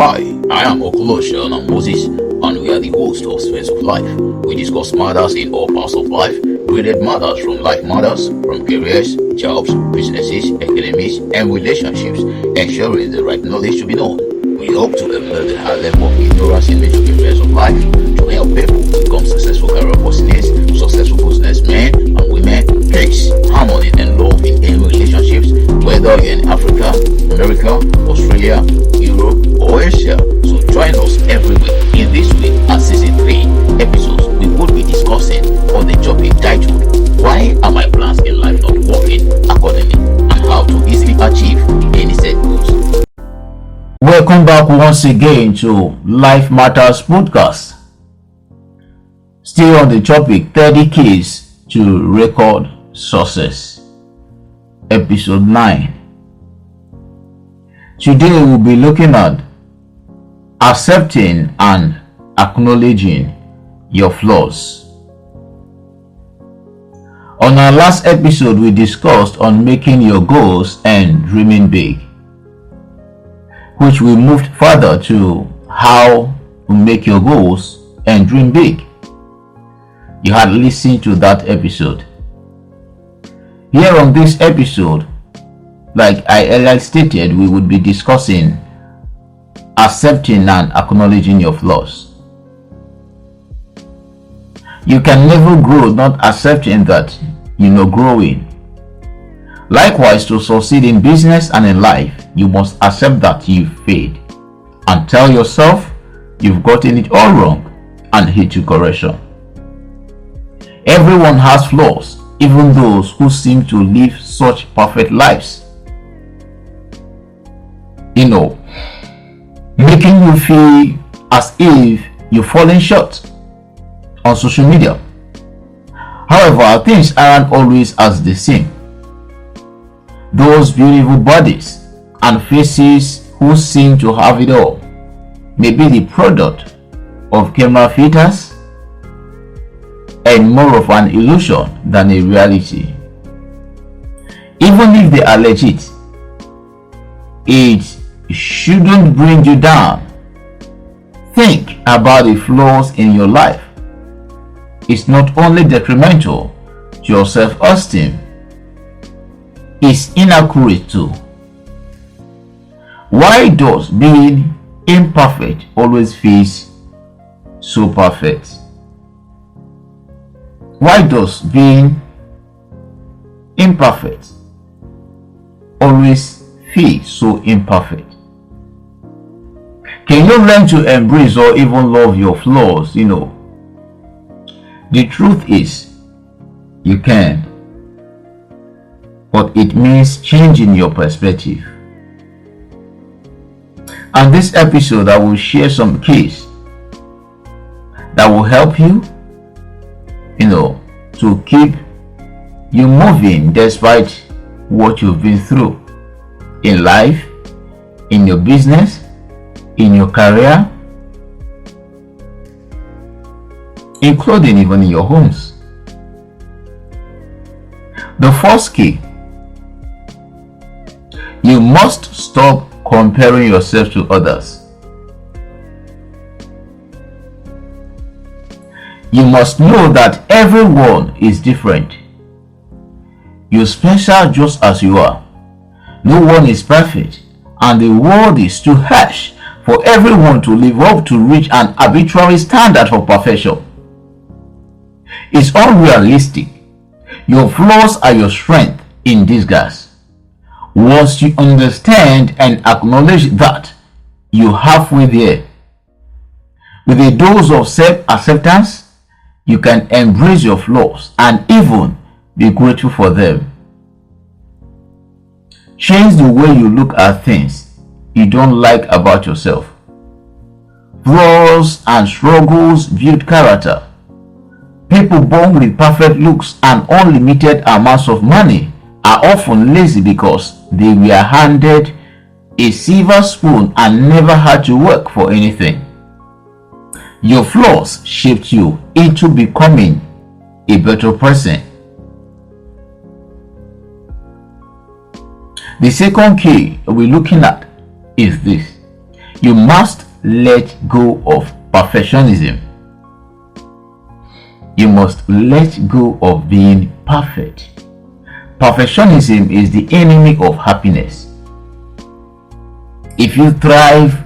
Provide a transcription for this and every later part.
Hi, I am Okolosha and Moses, and we are the hosts of Spheres of Life. We discuss matters in all parts of life, related matters from life matters, from careers, jobs, businesses, academics, and relationships, ensuring the right knowledge to be known. We hope to eliminate the high level of ignorance in major areas of life to help people become successful career persons, successful businessmen and women, peace, harmony, and love in any relationships, whether you're in Africa, America, Australia, Europe, or Asia. So join us every week. In this week, at season 3 episodes, we will be discussing on the topic titled "Why Are My Plans in Life Not Working Accordingly?" and how to easily achieve any set goals. Welcome back once again to Life Matters Podcast. Still on the topic 30 keys to record success, episode 9. Today we'll be looking at accepting and acknowledging your flaws. On our last episode, we discussed on making your goals and dreaming big, which we moved further to how to make your goals and dream big. You had listened to that episode. Here on this episode, like I earlier stated, we would be discussing accepting and acknowledging your flaws. You can never grow not accepting that you're not growing. Likewise, to succeed in business and in life, you must accept that you failed and tell yourself you've gotten it all wrong and heed to correction. Everyone has flaws, even those who seem to live such perfect lives. Making you feel as if you're falling short on social media. However, things aren't always as they seem. Those beautiful bodies and faces who seem to have it all may be the product of camera filters and more of an illusion than a reality. Even if they are legit, it shouldn't bring you down. Think about the flaws in your life. It's not only detrimental to your self-esteem, it's inaccurate too. Why does being imperfect always feel so perfect? Why does being imperfect always feel so imperfect? Can you learn to embrace or even love your flaws? The truth is, you can. But it means changing your perspective. And this episode, I will share some keys that will help you, to keep you moving despite what you've been through in life, in your business, in your career, including even in your homes. The first key: you must stop comparing yourself to others. You must know that everyone is different. You're special just as you are. No one is perfect, and the world is too harsh for everyone to live up to reach an arbitrary standard for perfection. It's unrealistic. Your flaws are your strength in disguise. Once you understand and acknowledge that, you're halfway there. With a dose of self-acceptance, you can embrace your flaws and even be grateful for them. Change the way you look at things you don't like about yourself. Flaws and struggles build character. People born with perfect looks and unlimited amounts of money are often lazy because they were handed a silver spoon and never had to work for anything. Your flaws shaped you into becoming a better person. The second key we're looking at is this: You must let go of perfectionism. You must let go of being perfect. Perfectionism is the enemy of happiness. If you strive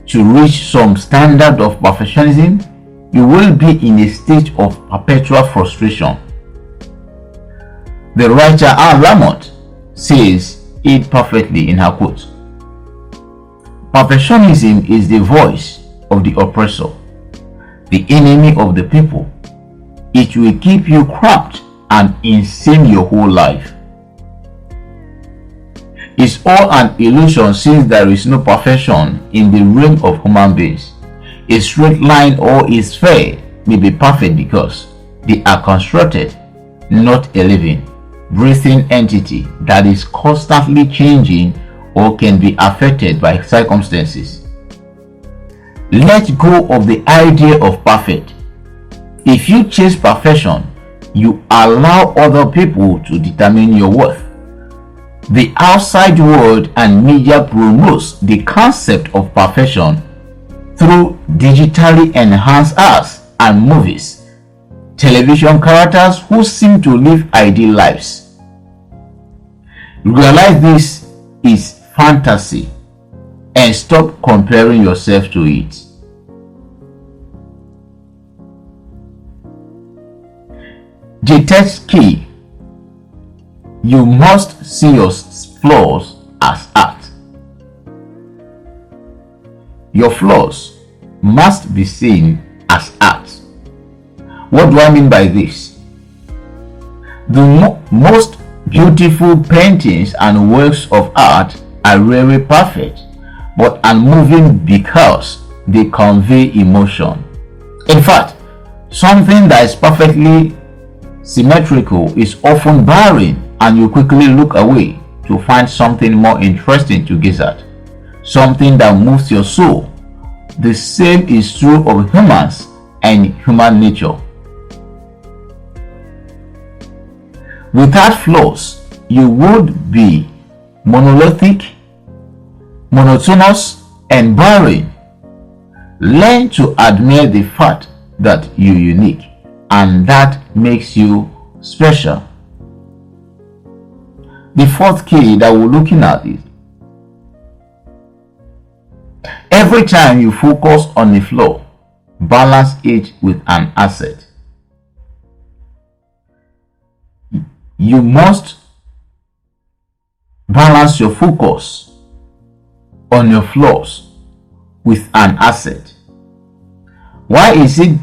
to reach some standard of perfectionism, you will be in a state of perpetual frustration. The writer Anne Lamott says it perfectly in her quote. Perfectionism is the voice of the oppressor, the enemy of the people. It will keep you cramped and insane your whole life. It's all an illusion since there is no perfection in the realm of human beings. A straight line or a sphere may be perfect because they are constructed, not a living, breathing entity that is constantly changing or can be affected by circumstances. Let go of the idea of perfect. If you chase perfection, you allow other people to determine your worth. The outside world and media promotes the concept of perfection through digitally enhanced arts and movies, television characters who seem to live ideal lives. Realize this is fantasy and stop comparing yourself to it. The text key: you must see your flaws as art. Your flaws must be seen as art. What do I mean by this? The most beautiful paintings and works of art are rarely perfect, but unmoving because they convey emotion. In fact, something that is perfectly symmetrical is often barren, and you quickly look away to find something more interesting to gaze at, something that moves your soul. The same is true of humans and human nature. Without flaws, you would be monolithic, monotonous, and barren. Learn to admire the fact that you're unique, and that makes you special. The fourth key that we're looking at is every time you focus on a flaw, balance it with an asset. You must balance your focus on your flaws with an asset. Why is it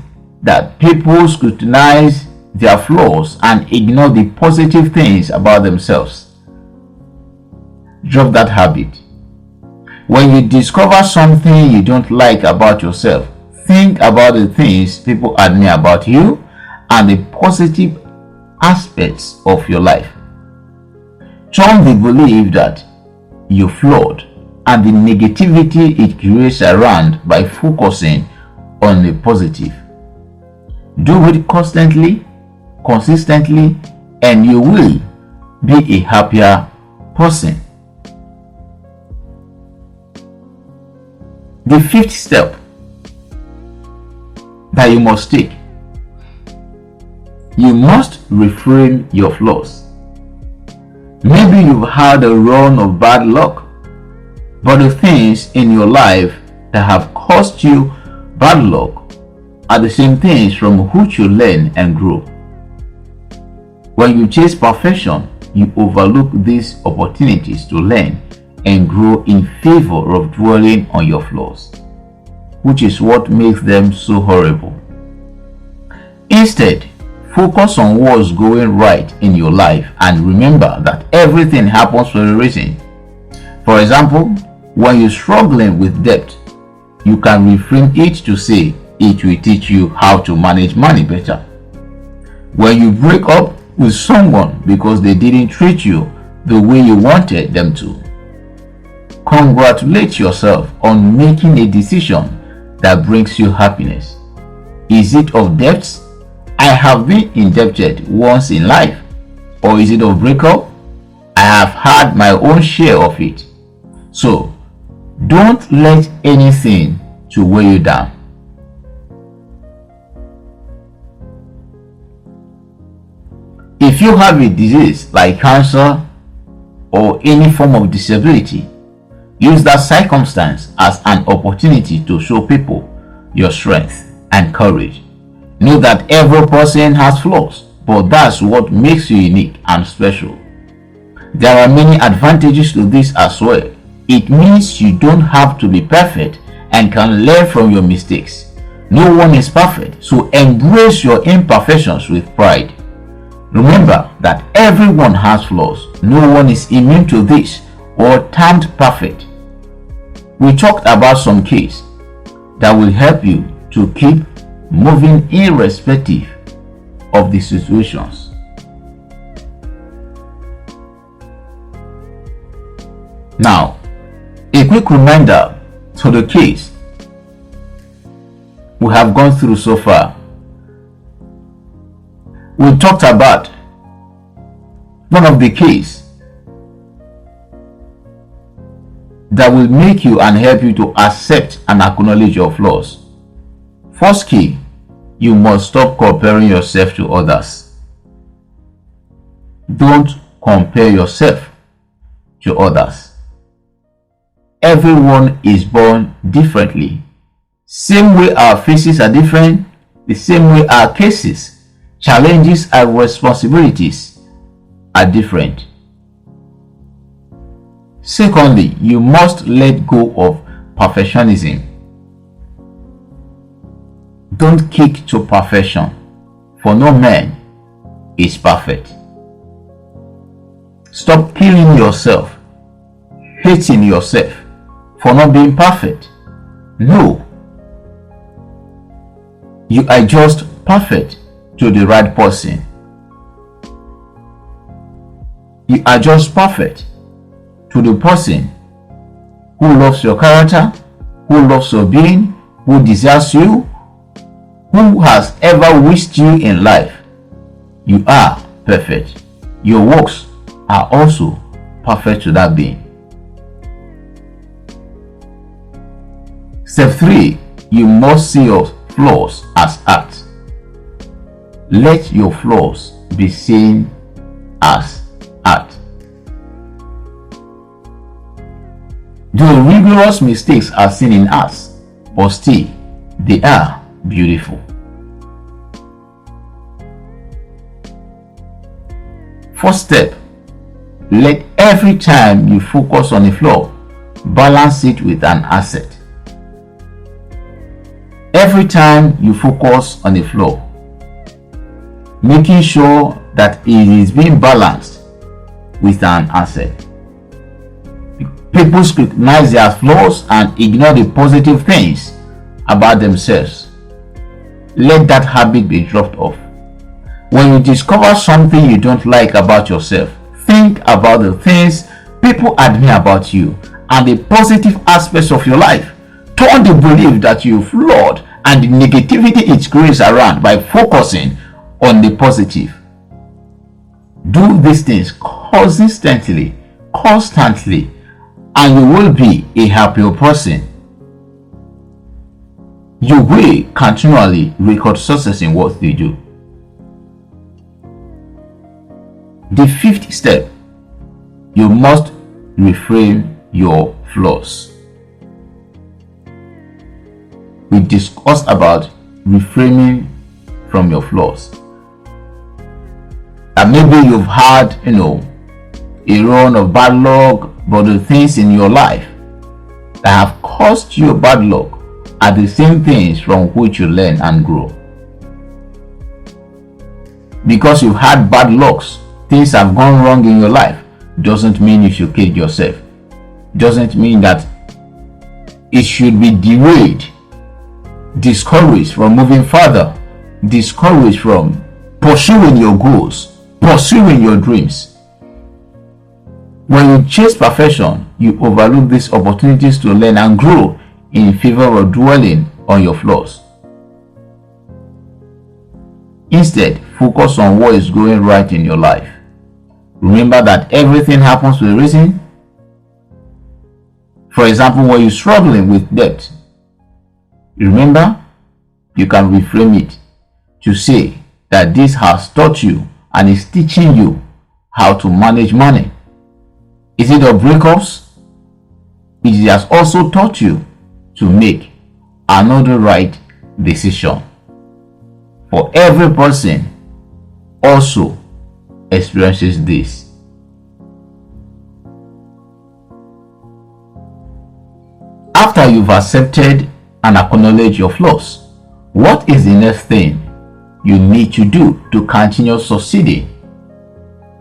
that people scrutinize their flaws and ignore the positive things about themselves? Drop that habit. When you discover something you don't like about yourself, think about the things people admire about you and the positive aspects of your life. Turn the belief that you're flawed and the negativity it creates around by focusing on the positive. Do it constantly, consistently, and you will be a happier person. The fifth step that you must take: you must reframe your flaws. Maybe you've had a run of bad luck, but the things in your life that have caused you bad luck are the same things from which you learn and grow. When you chase perfection, you overlook these opportunities to learn and grow in favor of dwelling on your flaws, which is what makes them so horrible. Instead, focus on what's going right in your life and remember that everything happens for a reason. For example, when you're struggling with debt, you can reframe it to say it will teach you how to manage money better. When you break up with someone because they didn't treat you the way you wanted them to, congratulate yourself on making a decision that brings you happiness. Is it of debts? I have been indebted once in life. Or is it of breakup? I have had my own share of it. So, Don't let anything to weigh you down. If you have a disease like cancer or any form of disability, use that circumstance as an opportunity to show people your strength and courage. Know that every person has flaws, but that's what makes you unique and special. There are many advantages to this as well. It means you don't have to be perfect and can learn from your mistakes. No one is perfect, so embrace your imperfections with pride. Remember that everyone has flaws. No one is immune to this or termed perfect. We talked about some keys that will help you to keep moving irrespective of the situations. Now, a quick reminder to the keys we have gone through so far. We talked about one of the keys that will make you and help you to accept and acknowledge your flaws. First key, you must stop comparing yourself to others. Don't compare yourself to others. Everyone is born differently. Same way our faces are different, the same way our cases, challenges and responsibilities are different. Secondly, you must let go of perfectionism. Don't kick to perfection, for no man is perfect. Stop killing yourself, hating yourself for not being perfect. No, you are just perfect to the right person. You are just perfect to the person who loves your character, who loves your being, who desires you, who has ever wished you in life. You are perfect. Your works are also perfect to that being. Step 3. You must see your flaws as art. Let your flaws be seen as art. The rigorous mistakes are seen in us, but still they are beautiful. First step, let every time you focus on a flaw, balance it with an asset. Every time you focus on a flaw, making sure that it is being balanced with an asset. People scrutinize their flaws and ignore the positive things about themselves. Let that habit be dropped off. When you discover something you don't like about yourself, think about the things people admire about you and the positive aspects of your life. Turn the belief that you're flawed and the negativity it creates around by focusing on the positive. Do these things consistently, constantly, and you will be a happier person. You will continually record success in what you do. The 5th step, you must reframe your flaws. We discussed about reframing from your flaws. And maybe you've had, a run of bad luck, but the things in your life that have caused you bad luck are the same things from which you learn and grow. Because you've had bad lucks, things have gone wrong in your life, doesn't mean you should kill yourself. Doesn't mean that it should be derailed, discouraged from moving further, discouraged from pursuing your goals, pursuing your dreams. When you chase perfection, you overlook these opportunities to learn and grow in favor of dwelling on your flaws. Instead, focus on what is going right in your life. Remember that everything happens for a reason. For example, when you're struggling with debt, remember, you can reframe it to say that this has taught you and is teaching you how to manage money. Instead of breakups, it has also taught you to make another right decision. For every person also experiences this. After you've accepted and acknowledged your flaws, what is the next thing you need to do to continue succeeding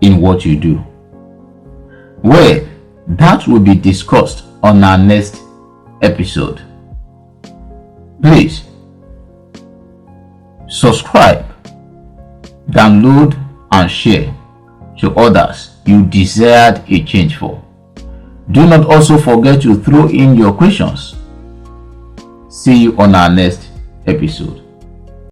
in what you do? Well, that will be discussed on our next episode. Please subscribe, download and share to others you desired a change for. Do not also forget to throw in your questions. See you on our next episode.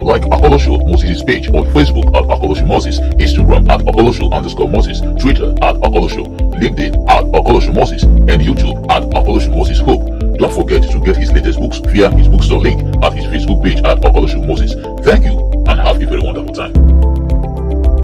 Like Akolosho Moses' page on Facebook at Akolosho Moses, Instagram at Akolosho Moses, Twitter at Akolosho, LinkedIn at Akolosho Moses, and YouTube at Akolosho Moses Hope. Don't forget to get his latest books via his bookstore link at his Facebook page at Akolosho Moses. Thank you and have a very wonderful time.